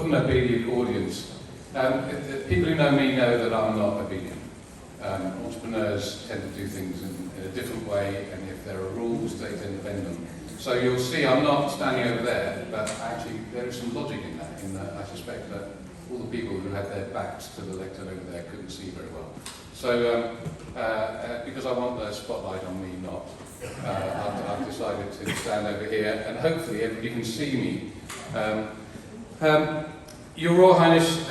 what an obedient audience. People who know me know that I'm not obedient. Entrepreneurs tend to do things in a different way, and if there are rules, they tend to bend them. So you'll see I'm not standing over there, but actually there is some logic in that I suspect that all the people who had their backs to the lectern over there couldn't see very well. So because I want the spotlight on me not, I've decided to stand over here, and hopefully everybody can see me. Your Royal Highness,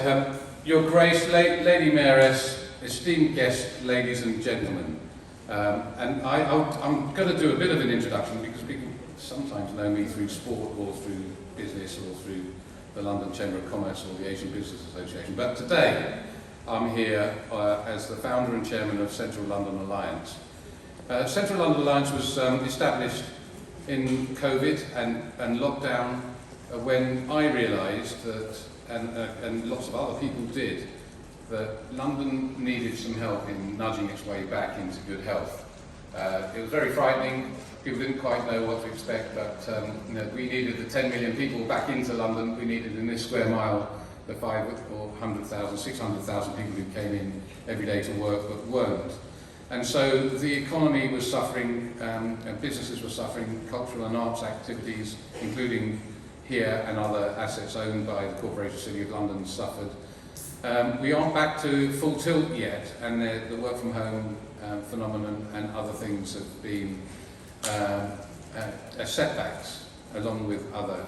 Your Grace, Lady Mayoress, esteemed guests, ladies and gentlemen, and I'm going to do a bit of an introduction because people sometimes know me through sport or through business or through the London Chamber of Commerce or the Asian Business Association. But today I'm here as the founder and chairman of Central London Alliance. Central London Alliance was established in COVID and lockdown when I realised that, and lots of other people did, that London needed some help in nudging its way back into good health. It was very frightening. People didn't quite know what to expect, but we needed the 10 million people back into London. We needed in this square mile the 500,000, 600,000 people who came in every day to work but weren't. And so the economy was suffering, and businesses were suffering, cultural and arts activities, including here and other assets owned by the Corporation City of London, suffered. We aren't back to full tilt yet, and the work from home phenomenon and other things have been setbacks, along with other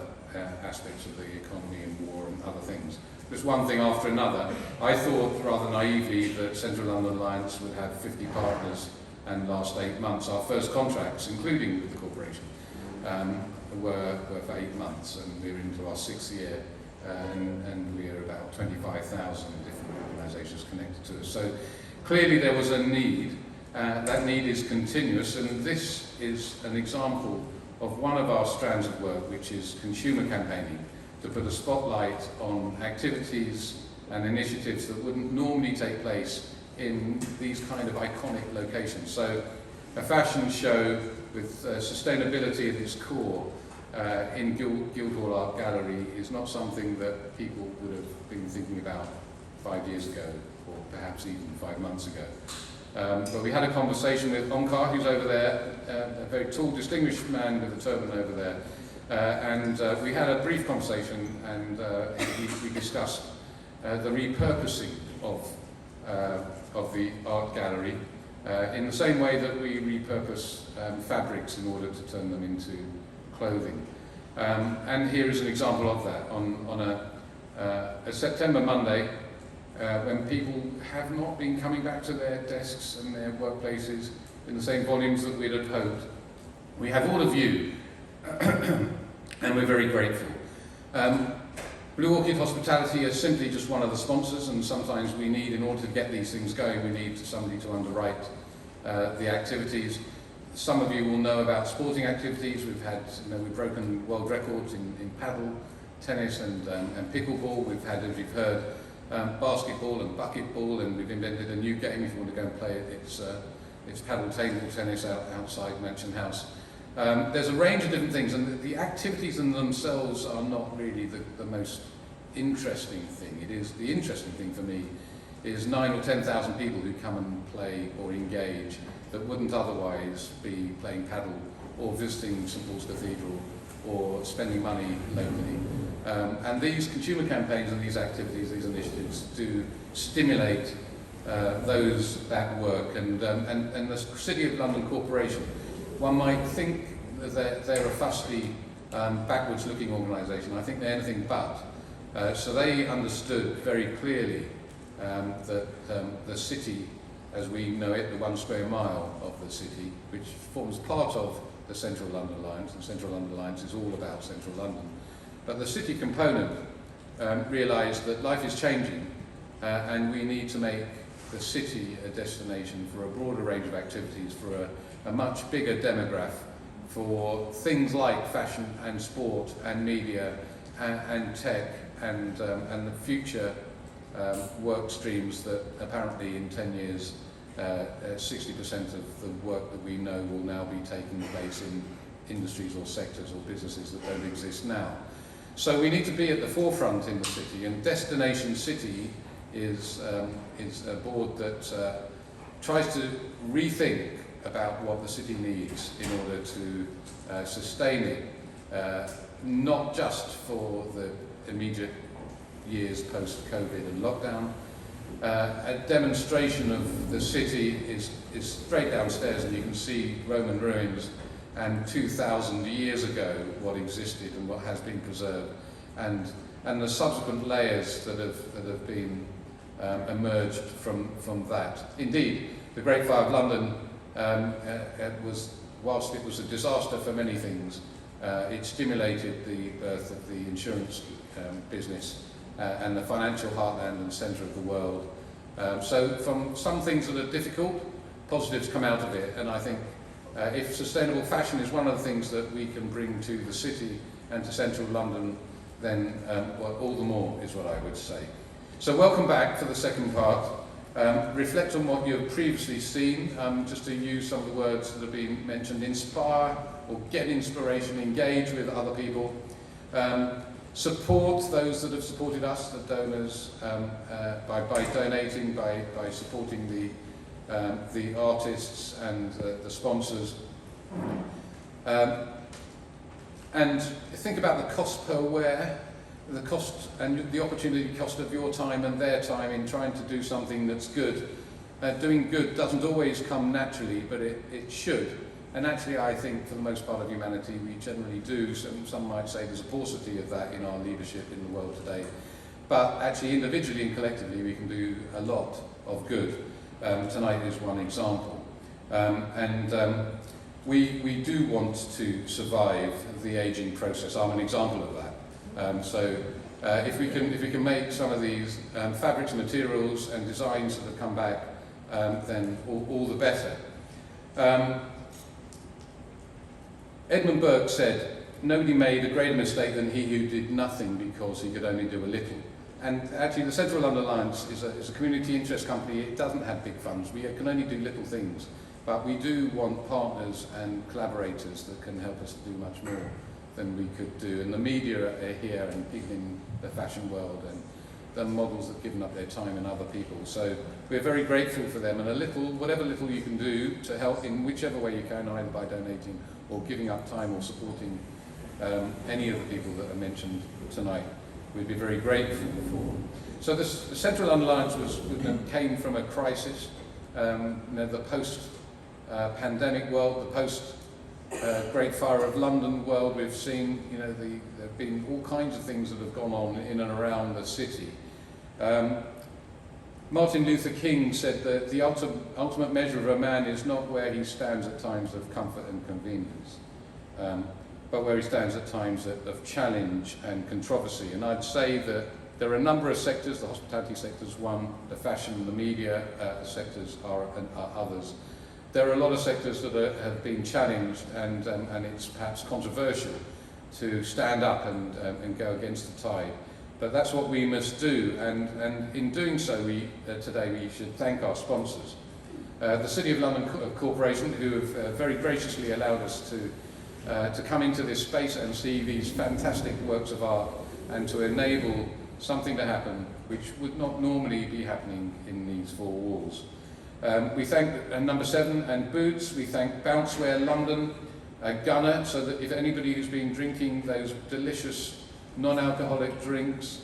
aspects of the economy and war and other things. Just one thing after another. I thought rather naively that Central London Alliance would have 50 partners, and last 8 months our first contracts, including with the corporation, were for 8 months, and we're into our 6th year, and we are about 25,000 different organisations connected to us. So clearly there was a need. That need is continuous, and this is an example of one of our strands of work, which is consumer campaigning, to put a spotlight on activities and initiatives that wouldn't normally take place in these kind of iconic locations. So a fashion show with sustainability at its core in Guildhall Art Gallery is not something that people would have been thinking about 5 years ago, or perhaps even 5 months ago. But we had a conversation with Onkar, who's over there, a very tall, distinguished man with a turban over there. And we had a brief conversation, and we discussed the repurposing of the art gallery in the same way that we repurpose fabrics in order to turn them into clothing. And here is an example of that. On a September Monday, when people have not been coming back to their desks and their workplaces in the same volumes that we'd have hoped, we have all of you, and we're very grateful. Blue Orchid Hospitality is simply just one of the sponsors, and sometimes we need, in order to get these things going, we need somebody to underwrite the activities. Some of you will know about sporting activities. We've broken world records in paddle, tennis and pickleball. We've had, as you've heard, basketball and bucketball, and we've invented a new game if you want to go and play it. It's paddle table tennis outside Mansion House. There's a range of different things, and the activities in themselves are not really the most interesting thing. The interesting thing for me is 9,000 or 10,000 people who come and play or engage that wouldn't otherwise be playing paddle or visiting St Paul's Cathedral or spending money locally. And these consumer campaigns and these activities, these initiatives, do stimulate that work. And the City of London Corporation, one might think that they're a fusty, backwards-looking organisation. I think they're anything but. So they understood very clearly that the city, as we know it, the 1 square mile of the city, which forms part of the Central London Alliance, and Central London Alliance is all about Central London. But the city component realised that life is changing, and we need to make the city a destination for a broader range of activities, for a much bigger demographic, for things like fashion and sport and media and tech and the future work streams that apparently in 10 years 60% of the work that we know will now be taking place in industries or sectors or businesses that don't exist now. So we need to be at the forefront in the city, and Destination City is a board that tries to rethink about what the city needs in order to sustain it, not just for the immediate years post-COVID and lockdown. A demonstration of the city is straight downstairs, and you can see Roman ruins and 2,000 years ago what existed and what has been preserved, and the subsequent layers that have been emerged from that. Indeed, the Great Fire of London whilst it was a disaster for many things, it stimulated the birth of the insurance business and the financial heartland and centre of the world. So from some things that are difficult, positives come out of it, and I think if sustainable fashion is one of the things that we can bring to the city and to central London, then well, all the more is what I would say. So welcome back for the second part. Reflect on what you've previously seen, just to use some of the words that have been mentioned. Inspire or get inspiration, engage with other people. Support those that have supported us, the donors, by donating, by supporting the artists and the sponsors. And think about the cost per wear, the cost and the opportunity cost of your time and their time in trying to do something that's good. Doing good doesn't always come naturally, but it should. And actually, I think for the most part of humanity, we generally do. Some might say there's a paucity of that in our leadership in the world today. But actually, individually and collectively, we can do a lot of good. Tonight is one example. We do want to survive the ageing process. I'm an example of that. So if we can make some of these fabrics and materials and designs that have come back, then all the better. Edmund Burke said, "Nobody made a greater mistake than he who did nothing because he could only do a little." And actually, the Central London Alliance is a community interest company. It doesn't have big funds. We can only do little things. But we do want partners and collaborators that can help us do much more than we could do. And the media are here, and people in the fashion world, and the models that have given up their time, and other people. So we're very grateful for them, and whatever little you can do to help in whichever way you can, either by donating or giving up time or supporting any of the people that are mentioned tonight, we'd be very grateful for. So the Central London Alliance came from a crisis, the post-pandemic world, the post-Great Fire of London world. We've seen, there have been all kinds of things that have gone on in and around the city. Martin Luther King said that the ultimate measure of a man is not where he stands at times of comfort and convenience, but where he stands at times of challenge and controversy. And I'd say that there are a number of sectors. The hospitality sector is one, the fashion, the media sectors are others. There are a lot of sectors that have been challenged, and it's perhaps controversial to stand up and go against the tide. But that's what we must do, and in doing so, today we should thank our sponsors. The City of London Corporation, who have very graciously allowed us to come into this space and see these fantastic works of art, and to enable something to happen which would not normally be happening in these four walls. We thank Number 7 and Boots. We thank Bounceware London, Gunner, so that if anybody who's been drinking those delicious non-alcoholic drinks,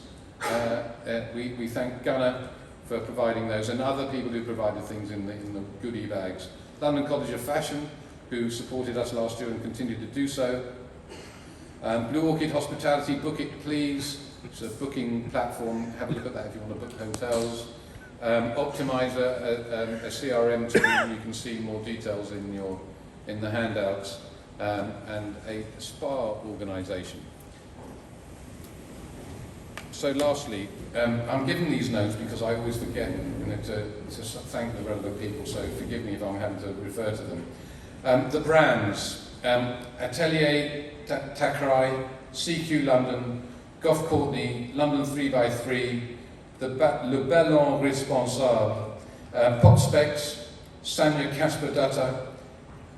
we thank Gunner for providing those, and other people who provided things in the goodie bags. London College of Fashion, who supported us last year and continue to do so. Blue Orchid Hospitality, Book It Please. It's a booking platform. Have a look at that if you want to book hotels. Optimizer, a CRM tool. You can see more details in the handouts. And a spa organisation. So lastly, I'm giving these notes because I always forget to thank the relevant people, so forgive me if I'm having to refer to them. The brands, Atelier Takrai, CQ London, Gough Courtney, London 3x3, Le Ballon Responsable, Pop Specs, Sanya Casper Dutta,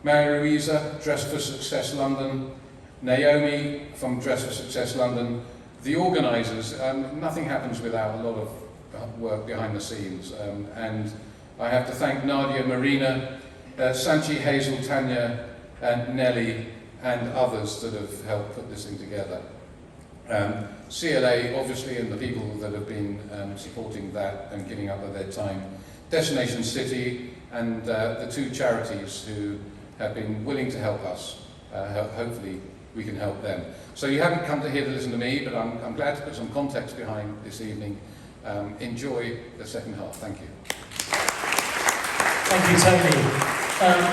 Mary Louisa, Dress for Success London, Naomi from Dress for Success London, The organisers, nothing happens without a lot of work behind the scenes, and I have to thank Nadia, Marina, Sanchi, Hazel, Tanya, and Nelly, and others that have helped put this thing together. CLA, obviously, and the people that have been supporting that and giving up of their time. Destination City, and the two charities who have been willing to help us. Hopefully we can help them. So you haven't come to here to listen to me, but I'm glad to put some context behind this evening. Enjoy the second half. Thank you. Thank you, Tony.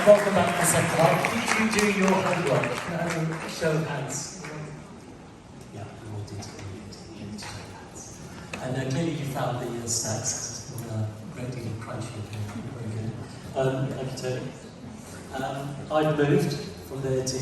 Welcome back to the second half. Did you do your homework? Can I have a show of hands? Yeah, we all did. Show of hands. And clearly you found the stats. There's been a great deal of crunching. Very good. Thank you, Tony. I've moved from there to